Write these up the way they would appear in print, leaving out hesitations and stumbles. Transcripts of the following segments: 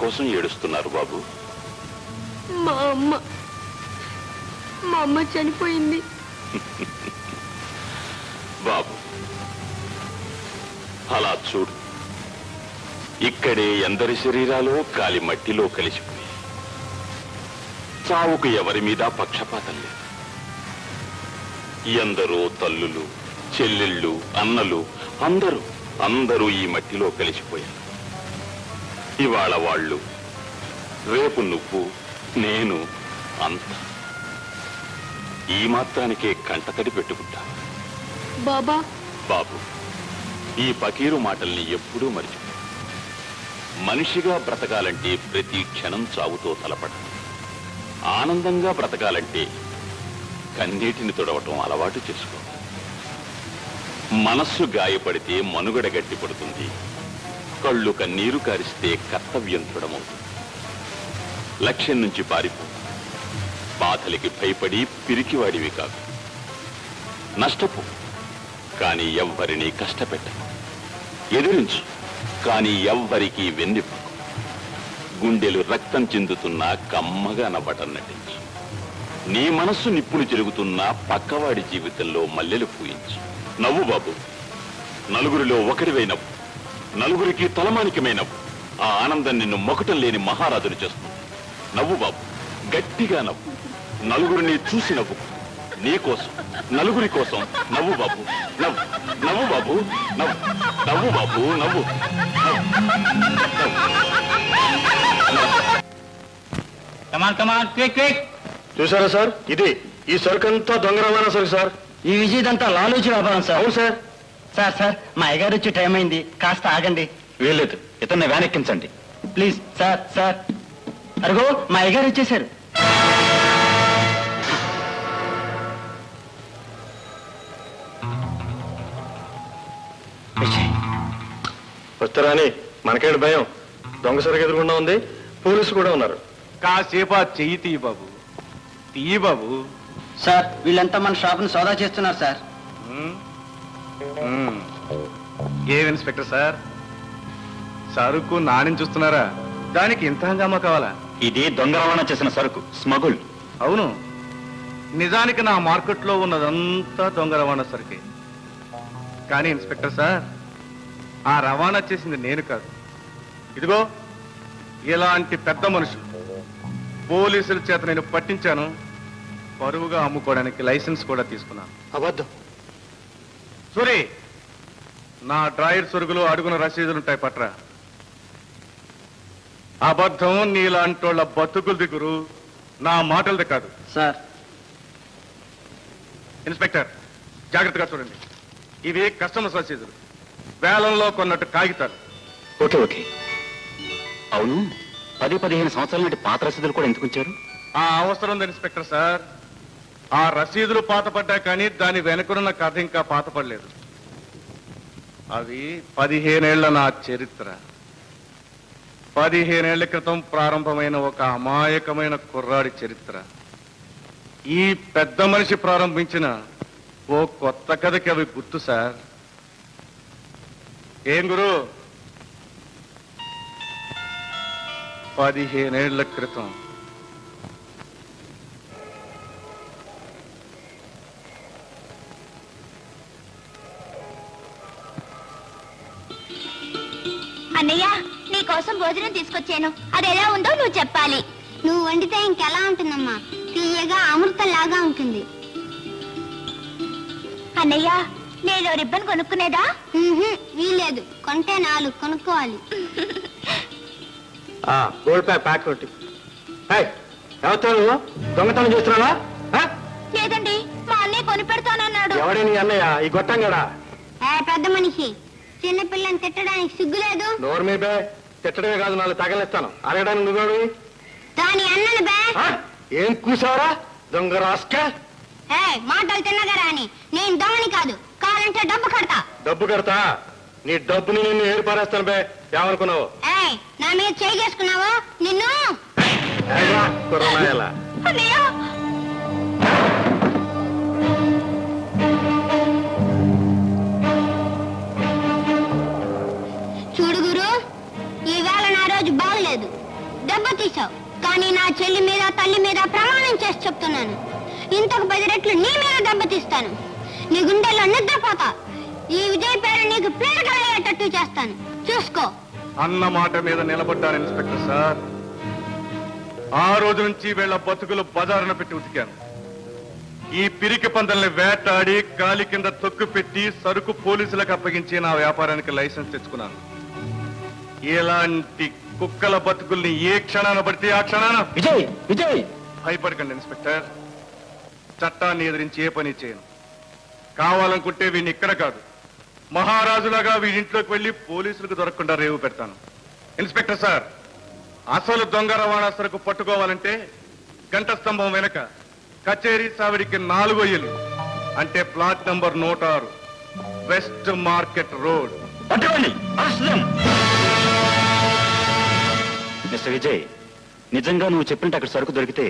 కోసం ఏడుస్తున్నారు బాబు? మా అమ్మ చనిపోయింది బాబు, అలా చూడు. ఇక్కడే ఎందరి శరీరాలు కాలి మట్టిలో కలిసిపోయి చావుకు ఎవరి మీద పక్షపాతం లేదు. ఎందరో తల్లులు, చెల్లెళ్ళు, అన్నలు అందరూ ఈ మట్టిలో కలిసిపోయారు. ఇవాళ వాళ్ళు, రేపు నువ్వు, నేను, అంత ఈ మాత్రానికే కంటతడి పెట్టుకుంటా. బాబు, ఈ పకీరు మాటల్ని ఎప్పుడూ మర్చిపో. మనిషిగా బ్రతకాలంటే ప్రతి క్షణం చావుతో తలపడ. ఆనందంగా బ్రతకాలంటే కన్నీటిని తొడవటం అలవాటు చేసుకో. మనస్సు గాయపడితే మనుగడ గట్టిపడుతుంది. కళ్ళు కన్నీరు కారిస్తే కర్తవ్యం దృఢమవుతుంది. లక్ష్యం నుంచి పారిపో. బాధలకి భయపడి పిరికివాడివి కాదు. నష్టపో, కానీ ఎవ్వరినీ కష్టపెట్టకు. ఎదిరించు, కానీ ఎవ్వరికీ వెన్నెప్పు. గుండెలు రక్తం చెందుతున్నా కమ్మగా నవ్వటం నటించు. నీ మనస్సు నిప్పులు జరుగుతున్నా పక్కవాడి జీవితంలో మల్లెలు పూయించు. నవ్వు బాబు, నలుగురిలో ఒకరివై నవ్వు. నలుగురికి తలమానికమై నవ్వు. ఆ ఆనందం నిన్ను మొకటం లేని మహారాజును చేస్తుంది. నవ్వు బాబు, గట్టిగా నవ్వు. నలుగురిని చూసి నవ్వు. నీ కోసం, నలుగురి కోసం నవ్వు బాబు. నవ్వు, నవ్వు బాబు, నవ్వు, నవ్వు బాబు, నవ్వు. చూసారా సార్, ఈ సరుకంతా దొంగ రవాణా సరుకు సార్. ఈ విజయదంతా లాలూచి వ్యాపారం సార్. అవును సార్. సార్ మా అయ్యగారు వచ్చే టైం అయింది, కాస్త ఆగండి. వీల్లేదు, ఇతన్ని వ్యాన్ ఎక్కించండి ప్లీజ్. సార్ అరుగో మా అయ్యగారు వచ్చేసారు. వస్తారా? మనకేంటి భయం? దొంగ సరుకు ఎదురుకుండా ఉంది, పోలీసు కూడా ఉన్నారు. కాసేపు ఆ చెయ్యి తీయి బాబు, తీయి బాబు. సార్ వీళ్ళంతా మన షాప్ని సోదా చేస్తున్నారు సార్. ఏం ఇన్స్పెక్టర్ సార్, సరుకు నాణ్యం చూస్తున్నారా? దానికి ఇంత హంగామా కావాలా? ఇది దొంగ రవాణా చేసిన సరుకు, స్మగుల్. అవును, నిజానికి నా మార్కెట్లో ఉన్నదంతా దొంగ రవాణా సరుకే. కానీ ఇన్స్పెక్టర్ సార్, ఆ రవాణా చేసింది నేను కాదు. ఇదిగో ఇలాంటి పెద్ద మనుషులు పోలీసుల చేత నేను పట్టించాను. పరువుగా అమ్ముకోవడానికి లైసెన్స్ కూడా తీసుకున్నాను. అబద్ధం. సూరి, నా డ్రాయర్ సొరుగులో అడుగున రసీదులుంటాయి, పట్రా. అబద్ధం నీలాంటోళ్ళ బతుకుల దిగురు, నా మాటలది కాదు. సార్ ఇన్స్పెక్టర్, జాగ్రత్తగా చూడండి. ఇవి కస్టమర్స్ రసీదులు, వేలంలో కొన్నట్టు కాగితాలు. ఓకే. అవును, 10-15 సంవత్సరాల నాటి పాత రసీదులు కూడా ఎందుకు ఉంచారు? ఆ అవసరం ఉంది ఇన్స్పెక్టర్ సార్. ఆ రసీదులు పాతపడ్డా కానీ దాని వెనుకనున్న కథ ఇంకా పాతపడలేదు. అవి 15 ఏళ్ల నా చరిత్ర. 15 ఏళ్ల క్రితం ప్రారంభమైన ఒక అమాయకమైన కుర్రాడి చరిత్ర. ఈ పెద్ద మనిషి ప్రారంభించిన ఓ కొత్త కథకి అవి గుర్తు సార్. ఏం గురు, 15 ఏళ్ల క్రితం అన్నయ్య, నీకోసం భోజనం తీసుకొచ్చాను. అది ఎలా ఉందో నువ్వు చెప్పాలి. నువ్వు వండితే ఇంకెలా ఉంటుందమ్మా? తీయగా అమృతంలాగా ఉంటుంది. అన్నయ్య, నేను రిబ్బన్ కొనుక్కునేదా? వీలేదు, కొంటే 4 కొనుక్కోవాలి. గోల్డ్ ప్యాక్ ఒకటి. ఎవరు దొంగతనం చేస్తున్నావా? లేదండి, మా అన్నయ్య కొని పెడతానన్నాడు. ఎవడే నీ అన్నయ్య? ఈ గొట్టంగాడా? పెద్ద మనిషి, చిన్నపిల్లని తిట్టడానికి సిగ్గులేదు? నోరు మీద తిట్టడమే కాదు, 4 తగలేస్తాను. అరగడానికి నువ్వు దాని అన్నను బే. ఏం కూసావరా దొంగ రాస్కా? మాటలు తిన్నగా రాని. నేను దొంగని కాదు, కావాలంటే డబ్బు కడతా. డబ్బు కడతా? నీ డబ్బుని నిన్ను ఏర్పారేస్తాను బే. ఏమనుకున్నావు? నా మీద చేయి చేసుకున్నావో నిన్ను. అన్నయ్య, చూడు గురు, ఈవేళ నా రోజు బాగలేదు. ఇంతకు 10 రెట్లు నీ మీద దెబ్బతీస్తాను. నీ గుండెల్లో నిద్రపోతా. ఈ విజయ్ పేరు నీకు పేరుగలయ్యేటట్టు చేస్తాను. చూసుకో. అన్న మాట మీద నిలబడ్డాను ఇన్స్పెక్టర్ సార్. ఆ రోజు నుంచి వీళ్ళ బతుకులు బజారున పెట్టి ఉతికాను. ఈ పిరికి పందల్ని వేటాడి గాలి కింద తొక్కు పెట్టి సరుకు పోలీసులకు అప్పగించి నా వ్యాపారానికి లైసెన్స్ తెచ్చుకున్నాను. ఇలాంటి కుక్కల బతుకుల్ని ఏ క్షణాన పడితే ఆ క్షణాన విజయ్ విజయ్ భయపడకండి ఇన్స్పెక్టర్. చట్టాన్ని ఎదిరించి ఏ పని చేయను. కావాలనుకుంటే వీడిని ఇక్కడ కాదు, మహారాజులాగా వీడింట్లోకి వెళ్లి పోలీసులకు దొరకకుండా రేవు పెడతాను. ఇన్స్పెక్టర్ సార్, అసలు దొంగ రవాణా సరుకు పట్టుకోవాలంటే గంట స్తంభం వెనక కచేరీ సావిడికి 4వ ఇల్లు అంటే plot number 106 west market road. పట్టుకోండి. మిస్టర్ విజయ్, నిజంగా నువ్వు చెప్పినట్టు అక్కడ సరుకు దొరికితే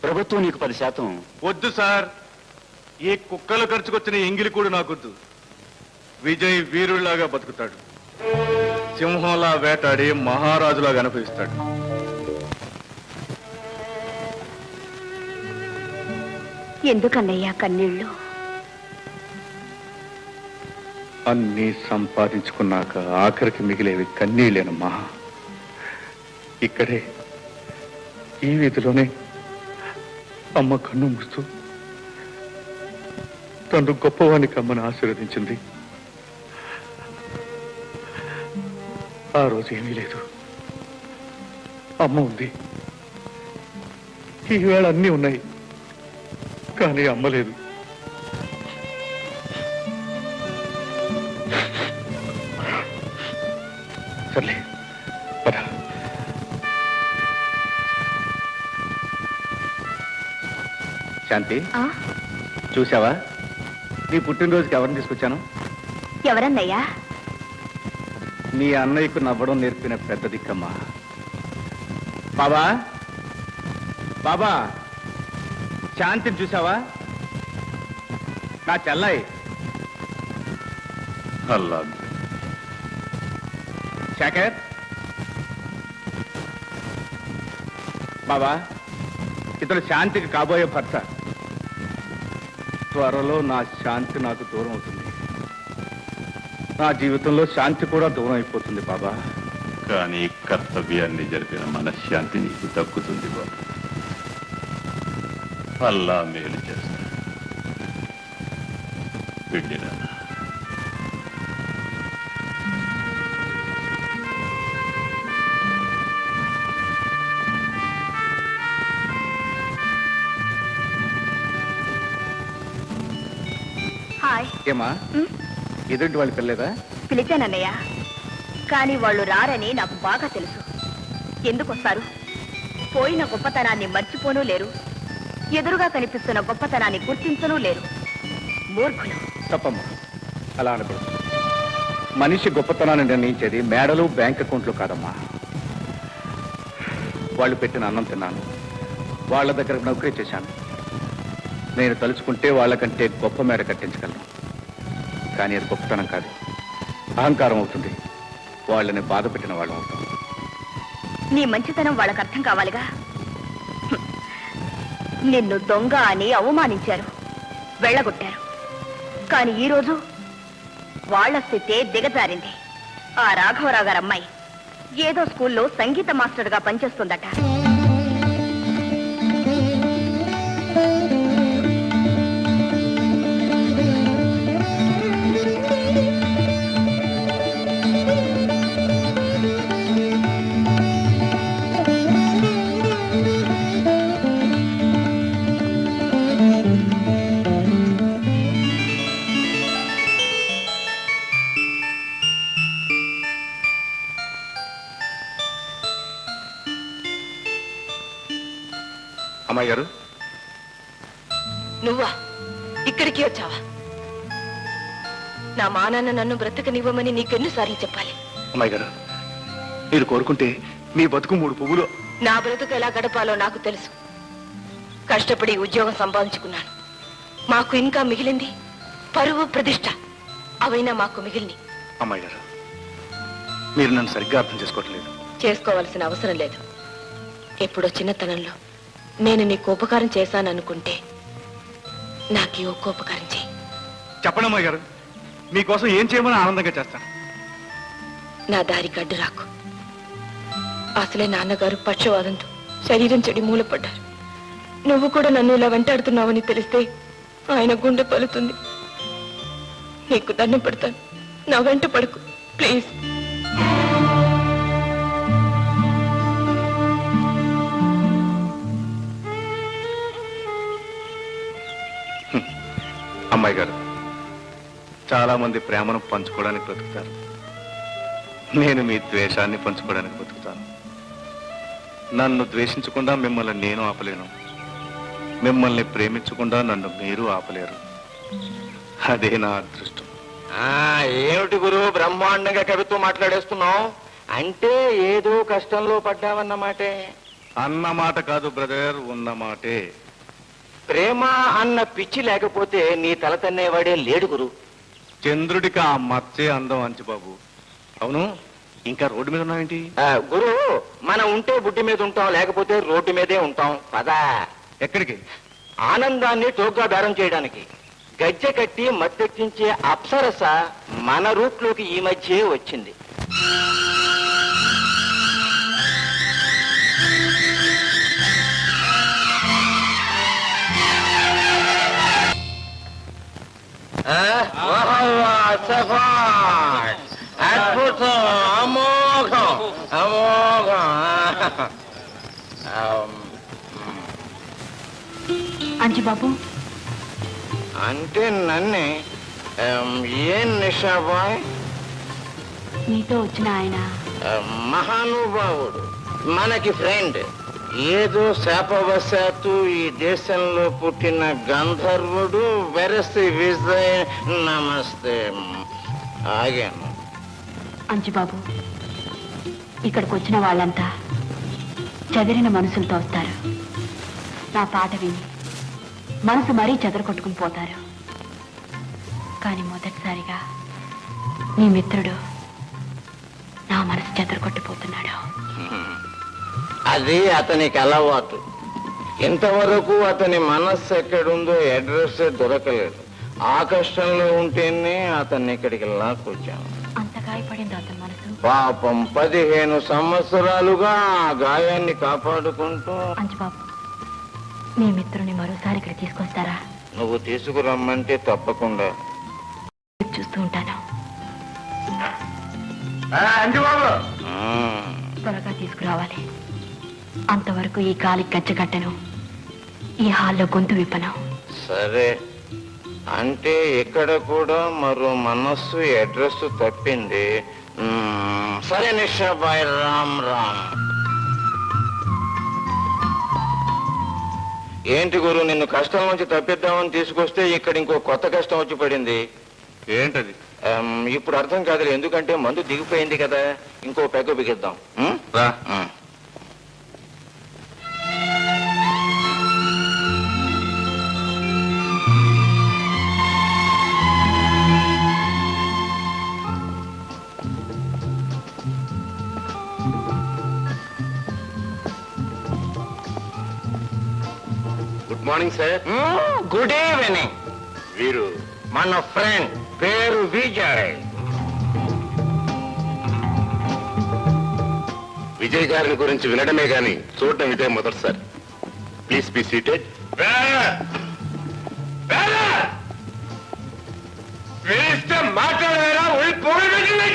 ప్రభుత్వం నీకు 10%. వద్దు సార్, ఈ కుక్కలు ఖర్చుకొచ్చిన ఎంగిలి కూడా నాకొద్దు. విజయ్ వీరుళ్లాగా బతుకుతాడు, సింహంలా వేటాడి మహారాజులాగా అనుభవిస్తాడు. ఎందుకన్నయ్యా కన్నీళ్ళు? అన్నీ సంపాదించుకున్నాక ఆఖరికి మిగిలేవి కన్నీళ్ళేనమ్మా. ఇక్కడే ఈ వీధిలోనే అమ్మ కన్ను మూస్తూ తను గొప్పవానికి అమ్మను ఆశీర్వదించింది. ఆ రోజు ఏమీ లేదు, అమ్మ ఉంది. ఈవేళ అన్నీ ఉన్నాయి, కానీ అమ్మ లేదు. సర్లే పద. శాంతి, చూసావా నీ పుట్టినరోజుకి ఎవరిని తీసుకొచ్చాను? ఎవరన్నయ్యా? నీ అన్నయ్యకు నవ్వడం నేర్పిన పెద్ద దిక్కమ్మా. బాబా బాబా, శాంతిని చూసావా? నా చెల్లాయి. అల్లా శేఖర్, బాబా ఇతడు శాంతికి కాబోయే భర్త. త్వరలో నా శాంతి నాకు దూరం అవుతుంది. నా జీవితంలో శాంతి కూడా దూరం అయిపోతుంది బాబా. కానీ కర్తవ్యాన్ని జరిపిన మనశ్శాంతి నీకు దక్కుతుంది బాబు. అల్లా మేలు చేస్తాడు. వెళ్ళిరా. హాయ్. ఏమా, ఎదుటి వాళ్ళు పిల్లలేదా? పిలిచానన్నయ్య, కానీ వాళ్ళు రారని నాకు బాగా తెలుసు. ఎందుకు వస్తారు? పోయిన గొప్పతనాన్ని మర్చిపోనూ లేరు, ఎదురుగా కనిపిస్తున్న గొప్పతనాన్ని గుర్తించనూ లేరు. మూర్ఖులు. తప్పమ్మా, అలా అనకూడదు. మనిషి గొప్పతనాన్ని నిర్ణయించేది మేడలు, బ్యాంక్ అకౌంట్లు కాదమ్మా. వాళ్ళు పెట్టిన అన్నం తిన్నాను, వాళ్ళ దగ్గర నౌకరీ చేశాను. నేను తలుచుకుంటే వాళ్ళకంటే గొప్ప మేడ కట్టించగలను. కానీ అది గొప్పతనం కాదు, అహంకారం అవుతుంది. వాళ్ళని బాధ పెట్టిన వాళ్ళం అవుతాం. నీ మంచితనం వాళ్ళకి అర్థం కావాలిగా. నిన్ను దొంగ అని అవమానించారు, వెళ్ళగొట్టారు. కానీ ఈరోజు వాళ్ళ స్థితే దిగజారింది. ఆ రాఘవరావు గారు అమ్మాయి ఏదో స్కూల్లో సంగీత మాస్టర్గా పనిచేస్తుందట. అమ్మాయి గారు, నువ్వా ఇక్కడికి వచ్చావా? నా మానాన్న నన్ను బ్రతకనివ్వమని నీకెన్నిసార్లు చెప్పాలి? అమ్మాయి గారు, మీరు కోరుకుంటే మీ బతుకు 3 పువ్వులు. నా బ్రతుకు ఎలా గడపాలో నాకు తెలుసు. కష్టపడి ఉద్యోగం సంపాదించుకున్నాను. మాకు ఇంకా మిగిలింది పరువు, ప్రతిష్ట. అవైనా మాకు మిగిలిని. అమ్మాయి గారు, మీరు నన్ను సరిగ్గా అర్థం చేసుకోవట్లేదు. చేసుకోవాల్సిన అవసరం లేదు. ఎప్పుడో చిన్నతనంలో నేను నీకు ఉపకారం చేశాననుకుంటే నాకు ఈ ఒక్క ఉపకారం చేయి. చెప్పండి అమ్మాయి గారు, మీకోసం ఏం చేయమని ఆనందంగా చేస్తాను. నా దారికి అడ్డు రాకు. అసలే నాన్నగారు పక్షవాదంతో శరీరం చెడి మూలపడ్డారు. నువ్వు కూడా నన్ను ఇలా వెంటాడుతున్నావని తెలిస్తే ఆయన గుండె పలుతుంది. నీకు దండం పెడతాను, నా వెంట పడకు ప్లీజ్. అమ్మాయి గారు, చాలా మంది ప్రేమను పంచుకోవడానికి బ్రతుకుతారు. నేను మీ ద్వేషాన్ని పంచుకోవడానికి బ్రతుకుతాను. నన్ను ద్వేషించకుండా మిమ్మల్ని నేను ఆపలేను, మిమ్మల్ని ప్రేమించకుండా నన్ను మీరు ఆపలేరు. అదే నా అదృష్టం. ఏమిటి గురు బ్రహ్మాండంగా కవిత్వం మాట్లాడేస్తున్నావు? అంటే ఏదో కష్టంలో పడ్డావన్నమాటే. అన్నమాట కాదు బ్రదర్, ఉన్నమాటే. ప్రేమ అన్న పిచ్చి లేకపోతే నీ తల తన్నేవాడే లేడు గురు. చంద్రుడికి ఆ మచ్చే అందం అంచుబాబు. అవును, ఇంకా రోడ్డు మీద ఉన్నావేంటి? గురు, మనం ఉంటే బుడ్డి మీద ఉంటాం, లేకపోతే రోడ్డు మీదే ఉంటాం. పదా. ఎక్కడికి? ఆనందాన్ని తోగ్గా బేరం చేయడానికి. గజ్జె కట్టి మత్తెక్కించే అప్సరస మన రూట్లోకి ఈ మధ్యే వచ్చింది. అద్భుతం, అమోఘం, అమోఘం. అంజుబాబు, అంటే నన్నే ఏం నిషాబాయ్? మీతో వచ్చిన ఆయన మహానుభావుడు, మనకి ఫ్రెండ్. ఏదో శాపవశాత్తు ఈ దేశంలో పుట్టిన గంధర్వుడు. వెరసి విజయ్. నమస్తే. ఆగాను. అంజుబాబు, ఇక్కడికి వచ్చిన వాళ్ళంతా చెదిరిన మనసులతో వస్తారు. నా పాట విని మనసు మరీ చెదరగొట్టుకుని పోతారు. కానీ మొదటిసారిగా నీ మిత్రుడు నా మనసు చెదరగొట్టిపోతున్నాడు. అది అతనికి అలవాటు. ఇంతవరకు అతని మనస్సు ఎక్కడుందో అడ్రస్ దొరకలేదు. ఆ కష్టంలో ఉంటేనే అతన్ని ఇక్కడికి లాక్కొచ్చాను. అంత గాయపడింది అతని మనసు. పాపం 15 సంవత్సరాలుగా ఆ గాయాన్ని కాపాడుకుంటూ. అంజుబాబు, మీ మిత్రుని మరోసారి ఇక్కడ తీసుకొస్తారా? నువ్వు తీసుకురమ్మంటే తప్పకుండా. చూస్తూ ఉంటాను. త్వరగా తీసుకురావాలి. అంతవరకు ఈ గాలి గజ్జగట్టను, ఈ హాల్లో గొంతు విప్పను. సరే, అంటే ఇక్కడ కూడా మరో మనస్సు అడ్రస్ తప్పింది. సరే నిషాబాయ్, రామ్ రామ్. ఏంటి గురు, నిన్ను కష్టం నుంచి తప్పిద్దామని తీసుకొస్తే ఇక్కడ ఇంకో కొత్త కష్టం వచ్చి పడింది. ఏంటది? ఇప్పుడు అర్థం కాదులే, ఎందుకంటే మందు దిగిపోయింది కదా. ఇంకో పెగ్గు బిగిద్దాం. రా. Good morning sir. Good evening. వీరు మన ఫ్రెండ్, పేరు విజయ్. విజయ్ గారిని గురించి వినడమే గాని చూడటం ఇదే మొదటిసారి. Please be seated.